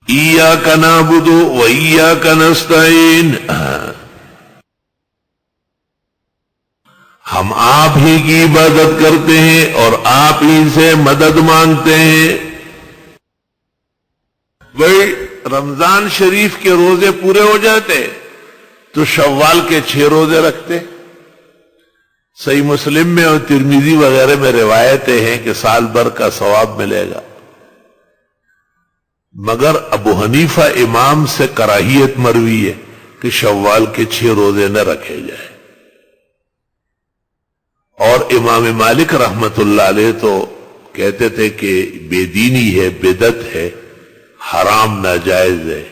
ایاک نعبد و ایاک نستعین، ہم آپ ہی کی عبادت کرتے ہیں اور آپ ہی سے مدد مانگتے ہیں۔ بھئی رمضان شریف کے روزے پورے ہو جاتے تو شوال کے 6 روزے رکھتے۔ صحیح مسلم میں اور ترمذی وغیرہ میں روایتیں ہیں کہ سال بھر کا ثواب ملے گا، مگر ابو حنیفہ امام سے کراہیت مروی ہے کہ شوال کے 6 روزے نہ رکھے جائے، اور امام مالک رحمت اللہ علیہ تو کہتے تھے کہ بے دینی ہے، بدعت ہے، حرام ناجائز ہے،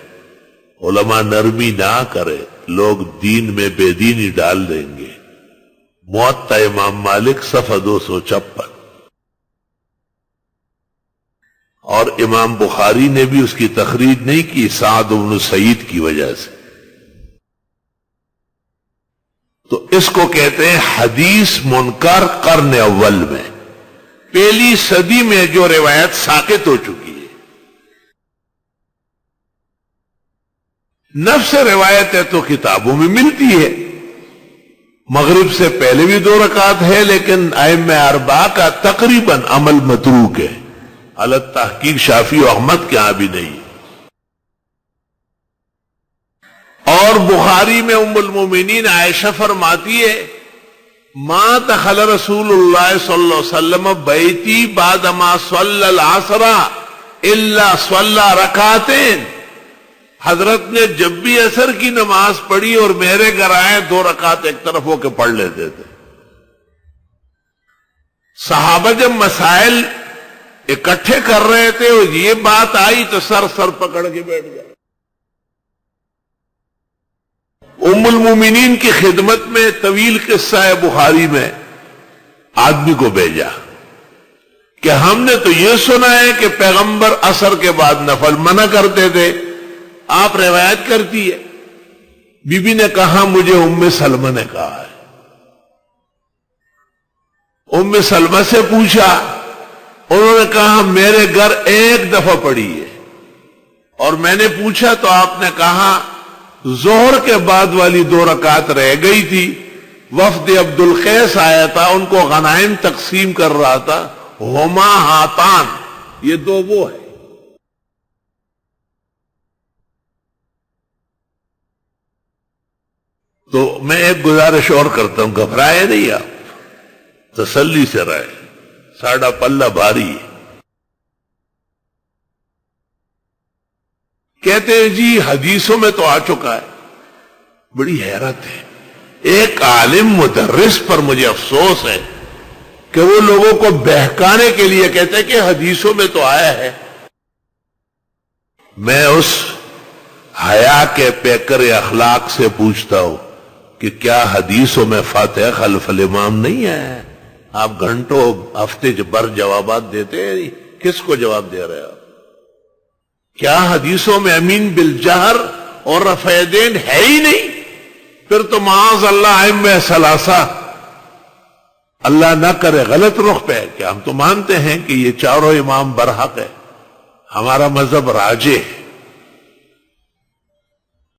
علماء نرمی نہ کرے، لوگ دین میں بے دینی ڈال دیں گے۔ موطا امام مالک صفحہ 256۔ اور امام بخاری نے بھی اس کی تخریج نہیں کی سعد بن سعید کی وجہ سے۔ تو اس کو کہتے ہیں حدیث منکر قرن اول میں، پہلی صدی میں جو روایت ساقط ہو چکی ہے۔ نفس روایت ہے تو کتابوں میں ملتی ہے، مغرب سے پہلے بھی 2 رکعت ہے، لیکن ائمہ اربعہ کا تقریباً عمل متروک ہے، الگ تحقیق شافعی و احمد کے ہاں بھی نہیں۔ اور بخاری میں ام المومنین عائشہ فرماتی ہے ما دخل رسول اللہ صلی اللہ علیہ وسلم بیتی بعد ما صلی العصر الا صلی رکعتین، حضرت نے جب بھی عصر کی نماز پڑھی اور میرے گھر آئے 2 رکعت ایک طرف ہو کے پڑھ لیتے تھے۔ صحابہ جب مسائل اکٹھے کر رہے تھے اور یہ بات آئی تو سر پکڑ کے بیٹھ گئے۔ ام المومنین کی خدمت میں طویل قصہ ہے بخاری میں، آدمی کو بھیجا کہ ہم نے تو یہ سنا ہے کہ پیغمبر عصر کے بعد نفل منع کرتے تھے، آپ روایت کرتی ہے۔ بی بی نے کہا مجھے ام سلمہ نے کہا ہے۔ ام سلمہ سے پوچھا، انہوں نے کہا میرے گھر 1 دفعہ پڑھی ہے، اور میں نے پوچھا تو آپ نے کہا ظہر کے بعد والی 2 رکعت رہ گئی تھی، وفد عبد القیس آیا تھا، ان کو غنائم تقسیم کر رہا تھا، ہما ہاتان، یہ 2 وہ ہے۔ تو میں ایک گزارش اور کرتا ہوں، گھبرائے نہیں آپ، تسلی سے رہے، ساڑھا پلہ بھاری ہے۔ کہتے ہیں جی حدیثوں میں تو آ چکا ہے۔ بڑی حیرت ہے، ایک عالم مدرس پر مجھے افسوس ہے کہ وہ لوگوں کو بہکانے کے لیے کہتے ہیں کہ حدیثوں میں تو آیا ہے۔ میں اس حیا کے پیکر اخلاق سے پوچھتا ہوں کہ کیا حدیثوں میں فاتحہ خلف الامام نہیں ہے؟ آپ گھنٹوں ہفتے بھر جوابات دیتے ہیں، کس کو جواب دے رہے آپ؟ کیا حدیثوں میں امین بالجہر اور رفع یدین ہے ہی نہیں؟ پھر تو معاذ اللہ ائمہ ثلاثہ، اللہ نہ کرے غلط رخ پہ، کہ ہم تو مانتے ہیں کہ یہ 4 امام برحق ہے، ہمارا مذہب راجح ہے،